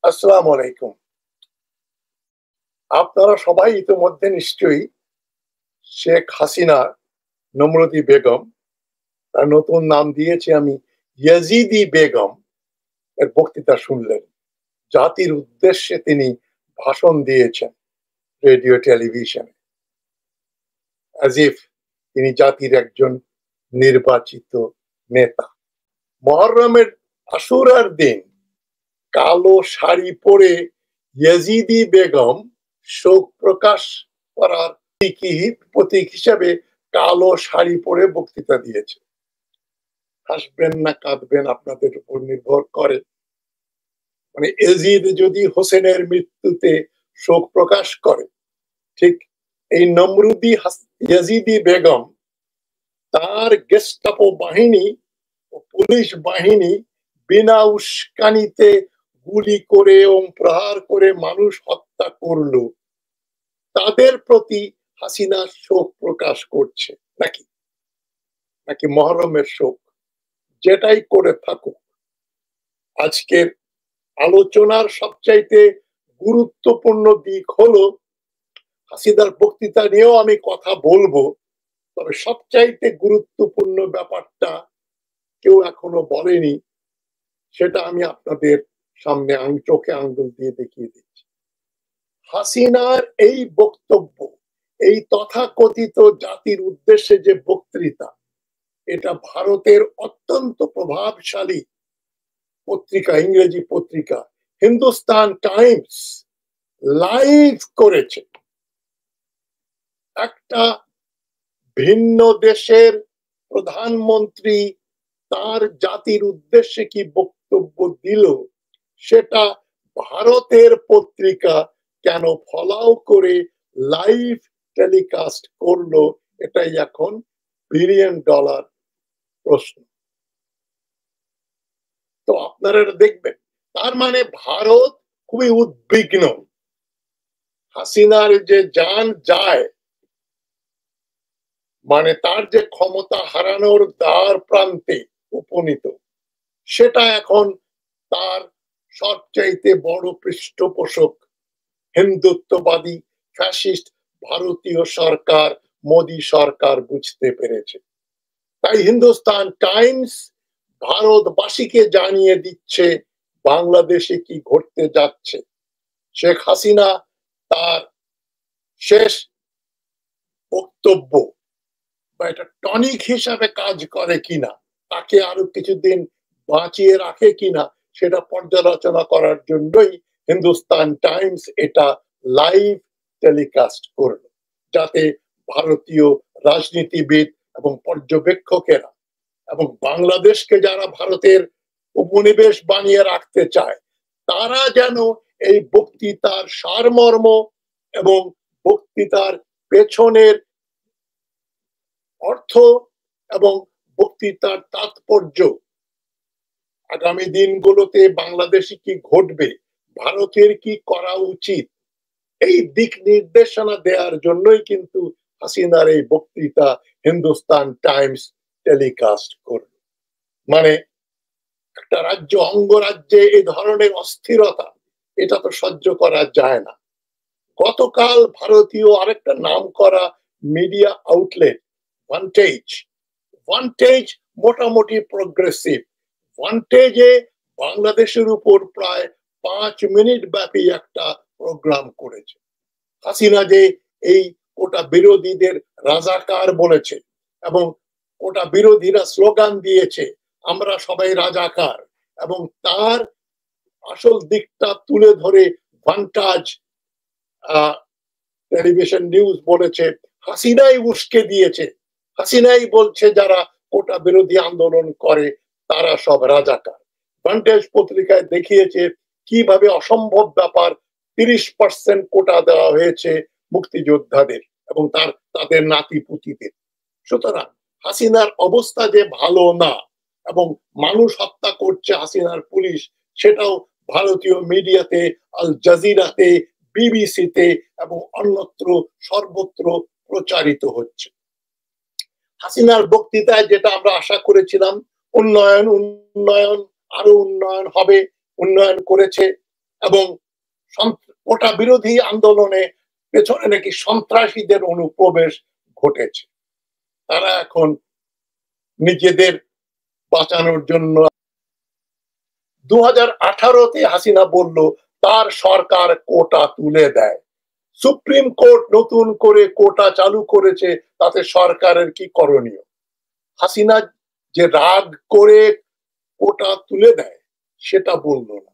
আসসালামু আলাইকুম। আপনারা সবাই ইতিমধ্যে নিশ্চয়ই শেখ হাসিনা নমরুদি বেগম, তার নতুন নাম দিয়েছি আমি ইয়াজিদি বেগম, এর বক্তৃতা শুনলেন। জাতির উদ্দেশ্যে তিনি ভাষণ দিয়েছেন রেডিও টেলিভিশনে, অ্যাজ ইফ তিনি জাতির একজন নির্বাচিত নেতা। মুহররমের আশুরার দিন কালো শাড়ি পরে ইয়াজিদি বেগম শোক প্রকাশ করার প্রতীক হিসাবে কালো শাড়ি পরে বক্তৃতা দিয়েছে। হাসবেন না কাঁদবেন আপনাদের উপর নির্ভর করে। মানে এজিদ যদি হোসেনের মৃত্যুতে শোক প্রকাশ করে, ঠিক এই নমরুদি ইয়াজিদি বেগম তার গেস্টাপো বাহিনী ও পুলিশ বাহিনী বিনা উস্কানিতে গুলি করে এবং প্রহার করে মানুষ হত্যা করলো, তাদের প্রতি হাসিনা শোক প্রকাশ করছে নাকি নাকি মুহররমের শোক? যেটাই করে থাকুক, আজকের আলোচনার সবচাইতে গুরুত্বপূর্ণ দিক হলো, হাসিনার বক্তৃতা নিয়েও আমি কথা বলবো, তবে সবচাইতে গুরুত্বপূর্ণ ব্যাপারটা কেউ এখনো বলেনি, সেটা আমি আপনাদের সামনে চোখে আঙ্গুল দিয়ে দেখিয়ে দিচ্ছি। হাসিনার এই বক্তব্য, এই তথাকথিত জাতির উদ্দেশ্যে যে বক্তৃতা, এটা ভারতের অত্যন্ত প্রভাবশালী পত্রিকা, ইংরেজি পত্রিকা হিন্দুস্তান টাইমস লাইভ করেছে। একটা ভিন্ন দেশের প্রধানমন্ত্রী তার জাতির উদ্দেশ্যে কি বক্তব্য দিল, সেটা ভারতের পত্রিকা কেন ফলাও করে লাইভ টেলিকাস্ট করলো, এটাই এখন $1 বিলিয়ন প্রশ্ন। তো আপনারা দেখবেন, তার মানে ভারত খুবই উদ্বিগ্ন। হাসিনার যে জান যায়, মানে তার যে ক্ষমতা হারানোর দ্বার প্রান্তে উপনীত, সেটা এখন তার সবচাইতে বড় পৃষ্ঠপোষক হিন্দুত্ববাদী ফ্যাসিস্ট ভারতীয় সরকার, মোদী সরকার বুঝতে পেরেছে। তাই হিন্দুস্তান টাইমস ভারতবাসীকে জানিয়ে দিচ্ছে বাংলাদেশে কি ঘটতে যাচ্ছে। শেখ হাসিনা তার শেষ বক্তব্য বা এটা টনিক হিসাবে কাজ করে কিনা, তাকে আরো কিছুদিন বাঁচিয়ে রাখে কিনা, সেটা পর্যালোচনা করার জন্যই হিন্দুস্তান টাইমস এটা লাইভ টেলিকাস্ট করল, যাতে ভারতীয় রাজনীতিবিদ এবং পর্যবেক্ষকেরা এবং বাংলাদেশকে যারা ভারতের উপনিবেশ বানিয়ে রাখতে চায়, তারা যেন এই বক্তৃতার সারমর্ম এবং বক্তৃতার পেছনের অর্থ এবং বক্তৃতার তাৎপর্য, আগামী দিনগুলোতে বাংলাদেশে কি ঘটবে, ভারতের কি করা উচিত, এই দিক নির্দেশনা দেওয়ার জন্যই কিন্তু হাসিনার এই বক্তৃতা হিন্দুস্তান টাইমস টেলিকাস্ট করল। মানে একটা রাজ্য অঙ্গরাজ্যে এই ধরনের অস্থিরতা, এটা তো সহ্য করা যায় না। গতকাল ভারতীয় আরেকটা নাম করা মিডিয়া আউটলেট ওয়ান্টেজ মোটামুটি প্রগ্রেসিভ, ওয়ান্টেজে বাংলাদেশের উপর প্রায় 5 মিনিট ব্যাপী একটা প্রোগ্রাম করেছে। হাসিনা যে এই কোটা বিরোধীদের রাজাকার বলেছে এবং কোটা বিরোধীরা স্লোগান দিয়েছে আমরা সবাই রাজাকার, এবং তার আসল দিকটা তুলে ধরে ভান্টাজ টেলিভিশন নিউজ বলেছে হাসিনাই উস্কে দিয়েছে, হাসিনাই বলছে যারা কোটা বিরোধী আন্দোলন করে তারা সব রাজাকার। ভান্টাজ পত্রিকায় দেখিয়েছে কিভাবে অসম্ভব ব্যাপার, 30% কোটা দেওয়া হয়েছে মুক্তিযোদ্ধাদের এবং তাদের নাতিপুতিদের। সুতরাং হাসিনার অবস্থা যে ভালো না এবং মানুষ হত্যা করছে হাসিনার পুলিশ, সেটাও ভারতীয় মিডিয়াতে, আল জাজিরাতে, বিবিসিতে এবং অন্যত্র সর্বত্র প্রচারিত হচ্ছে। হাসিনার বক্তৃতায় যেটা আমরা আশা করেছিলাম, উন্নয়ন উন্নয়ন আরো উন্নয়ন হবে, উন্নয়ন করেছে, এবং কোটা বিরোধী আন্দোলনে পেছনে নাকি সন্ত্রাসীদের অনুপ্রবেশ ঘটেছে। তারা এখন নিজেদের বাঁচানোর জন্য 2018-তে হাসিনা বলল তার সরকার কোটা তুলে দেয়। সুপ্রিম কোর্ট নতুন করে কোটা চালু করেছে, তাতে সরকারের কি করণীয়? হাসিনা যে রাগ করে কোটা তুলে দেয় সেটা বলল না।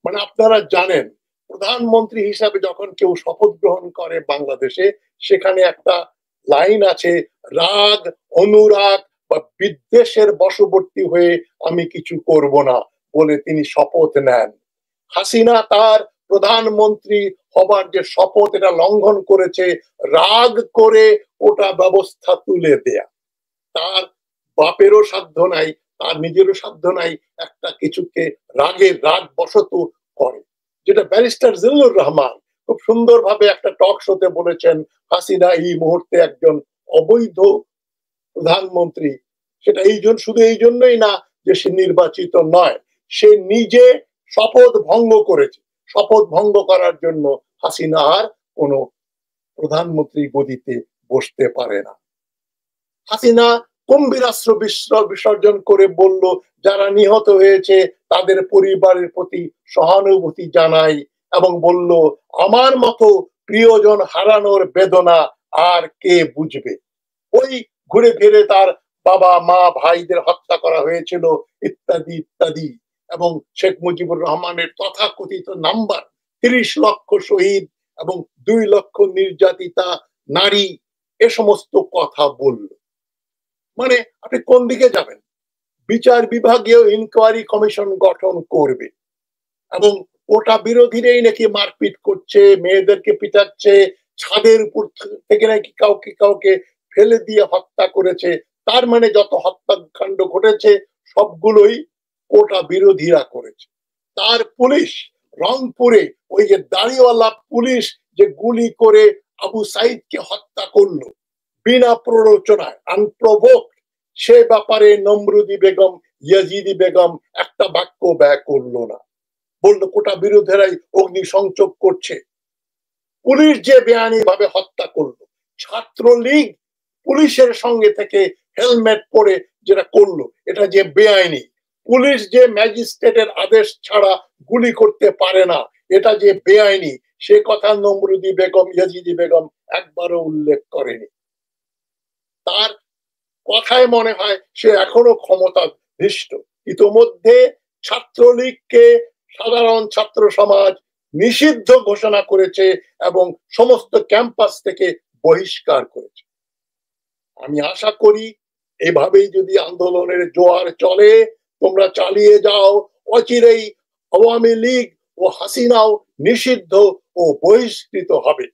মানে আপনারা জানেন, প্রধানমন্ত্রী হিসাবে যখন কেউ শপথ গ্রহণ করে বাংলাদেশে, সেখানে একটা লাইন আছে, রাগ, অনুরাগ বা বিদ্বেষের বশবর্তী হয়ে আমি কিছু করব না বলে তিনি শপথ নেন। হাসিনা তার প্রধানমন্ত্রী হবার যে শপথ, এটা লঙ্ঘন করেছে রাগ করে ওটা ব্যবস্থা তুলে দেয়া। তার বাপেরও সাধ্য নাই, তার নিজেরও সাধ্য নাই একটা কিছুকে রাগ বশত করে, যেটা ব্যারিস্টার জিল্লুর রহমান খুব সুন্দরভাবে একটা টক শোতে বলেছেন, হাসিনা এই মুহূর্তে একজন অবৈধ প্রধানমন্ত্রী। সেটা শুধু এই জন্যই না যে সে নির্বাচিত নয়, সে নিজে শপথ ভঙ্গ করেছে। শপথ ভঙ্গ করার জন্য হাসিনা আর কোন প্রধানমন্ত্রী গদিতে বসতে পারে না। হাসিনা গম্ভীরাস্ত্র বিসর্জন করে বলল, যারা নিহত হয়েছে তাদের পরিবারের প্রতি সহানুভূতি জানাই, এবং বলল আমার মতো প্রিয়জন হারানোর বেদনা আর কে বুঝবে। ওই ঘুরে ফিরে তার বাবা মা ভাইদের হত্যা করা হয়েছিল ইত্যাদি ইত্যাদি, এবং শেখ মুজিবুর রহমানের তথাকথিত নাম্বার 30 লক্ষ শহীদ এবং 2 লক্ষ নির্যাতিতা নারী, এ সমস্ত কথা বলল। মানে আপনি কোন দিকে যাবেন? বিচার বিভাগীয় ইনকোয়ারি কমিশন গঠন করবে, এবং কোটা বিরোধীরাই নাকি মারপিট করছে, মেয়েদেরকে পিটাচ্ছে, ছাদের উপর থেকে নাকি কাউকে কাউকে ফেলে দিয়ে হত্যা করেছে। তার মানে যত হত্যাকাণ্ড ঘটেছে সবগুলোই কোটা বিরোধীরা করেছে। তার পুলিশ রংপুরে ওই যে দাড়িওয়ালা পুলিশ যে গুলি করে আবু সাইদকে হত্যা করলো বিনা প্ররোচনায়, আনপ্রভোকড, সে ব্যাপারে নমরুদি বেগম, ইয়াজিদি বেগম একটা বাক্য ব্যয় করলো না। বললো কোটা বিরোধীরাই অগ্নি সংযোগ করছে। পুলিশ যে বেআইনি ভাবে হত্যা করলো, ছাত্রলীগ পুলিশের সঙ্গে থেকে হেলমেট পরে যেটা করলো, এটা যে বেআইনি। পুলিশ যে ম্যাজিস্ট্রেটের আদেশ ছাড়া গুলি করতে পারে না, এটা যে বেআইনি, সে কথা নমরুদি বেগম, ইয়াজিদি বেগম একবারও উল্লেখ করেনি। তার কথায় মনে হয় সে এখনো ক্ষমতাধৃষ্ট। ইতোমধ্যে ছাত্রলীগকে সাধারণ ছাত্র সমাজ নিষিদ্ধ ঘোষণা করেছে এবং সমস্ত ক্যাম্পাস থেকে বহিষ্কার করেছে। আমি আশা করি এভাবেই যদি আন্দোলনের জোয়ার চলে, তোমরা চালিয়ে যাও, অচিরেই আওয়ামী লীগ ও হাসিনাও নিষিদ্ধ ও বহিষ্কৃত হবে।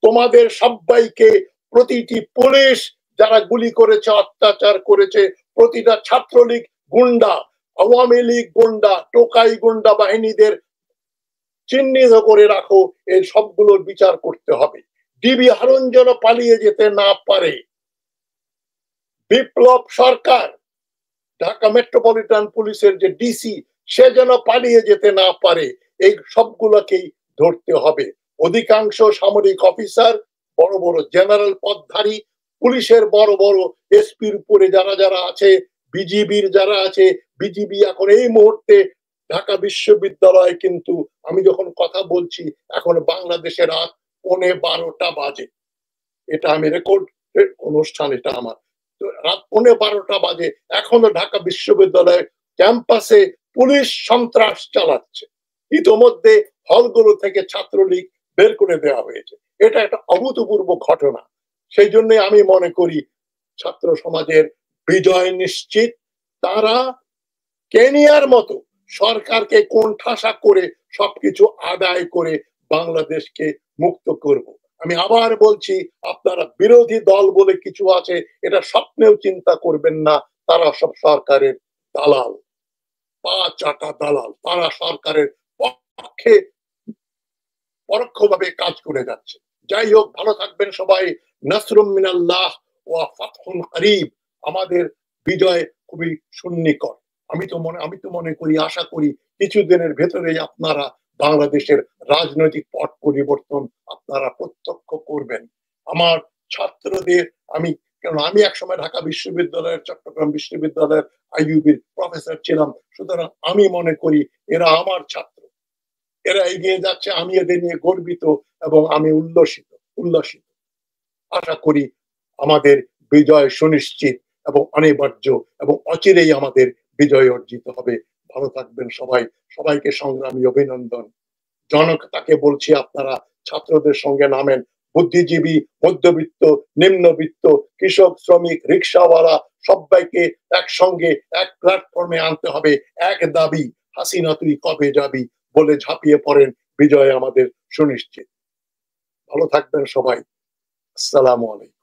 তোমাদের সবাইকে, প্রতিটি পুলিশ যারা গুলি করেছে, অত্যাচার করেছে, প্রতিটা ছাত্রলীগ গুন্ডা, আওয়ামী লীগ গুন্ডা, টোকাই গুন্ডা বাহিনীদের চিহ্নিত করে রাখো, এই সবগুলোর বিচার করতে হবে। ডিবি হারুন যেন পালিয়ে যেতে না পারে। বিপ্লব সরকার, ঢাকা মেট্রোপলিটন পুলিশের যে ডিসি, সে যেন পালিয়ে যেতে না পারে। এই সবগুলোকেই ধরতে হবে। অধিকাংশ সামরিক অফিসার, বড় বড় জেনারেল পদধারী, পুলিশের বড় বড় এসপির উপরে যারা যারা আছে, বিজিবির যারা আছে, বিজিবি এখন এই মুহূর্তে ঢাকা বিশ্ববিদ্যালয়, কিন্তু আমি যখন কথা বলছি এখন বাংলাদেশে রাত 11:15 বাজে, এটা আমি রেকর্ড অনুষ্ঠান, এটা আমার রাত 11:15 বাজে, এখনো ঢাকা বিশ্ববিদ্যালয়ের ক্যাম্পাসে পুলিশ সন্ত্রাস চালাচ্ছে। ইতোমধ্যে হলগুলো থেকে ছাত্রলীগ বের করে দেওয়া হয়েছে। এটা একটা অভূতপূর্ব ঘটনা। সেই জন্য আমি মনে করি ছাত্র সমাজের বিজয় নিশ্চিত। তারা কেনিয়ার মতো সরকারকে কোণঠাসা করে সবকিছু আদায় করে বাংলাদেশকে মুক্ত করব। আমি আবার বলছি, আপনারা বিরোধী দল বলে কিছু আছে, এটা স্বপ্নেও চিন্তা করবেন না। তারা সব সরকারের দালাল, পা চাটা দালাল। তারা সরকারের পক্ষে পরোক্ষভাবে কাজ করে যাচ্ছে। যাই হোক, ভালো থাকবেন সবাই। নাসরুম মিনাল্লাহ ওয়া ফাতহুন করিব। আমাদের বিজয় খুবই সন্নিকট। আমি তো মনে করি, আশা করি কিছুদিনের ভেতরেই আপনারা বাংলাদেশের রাজনৈতিক পট পরিবর্তন আপনারা প্রত্যক্ষ করবেন। আমার ছাত্রদের আমি, কারণ আমি একসময় ঢাকা বিশ্ববিদ্যালয়ের, চট্টগ্রাম বিশ্ববিদ্যালয়ের আইইউবির প্রফেসর ছিলাম, সুতরাং আমি মনে করি এরা আমার ছাত্র, এরা এগিয়ে যাচ্ছে, আমি এদের নিয়ে গর্বিত এবং আমি উল্লসিত। আশা করি আমাদের বিজয় সুনিশ্চিত এবং অনিবার্য এবং অচিরেই আমাদের বিজয় অর্জিত হবে। ভালো থাকবেন সবাই, সবাইকে সংগ্রামী অভিনন্দন। জনতাকে বলছি আপনারা ছাত্রদের সঙ্গে নামেন, বুদ্ধিজীবী, মধ্যবিত্ত, নিম্নবিত্ত, কৃষক, শ্রমিক, রিক্সাওয়ালা সবাইকে একসঙ্গে এক প্ল্যাটফর্মে আনতে হবে। এক দাবি, হাসিনা তুই কবে যাবি বলে ঝাঁপিয়ে পড়েন, বিজয় আমাদের সুনিশ্চিত। ভালো থাকবেন সবাই। আসসালামু আলাইকুম।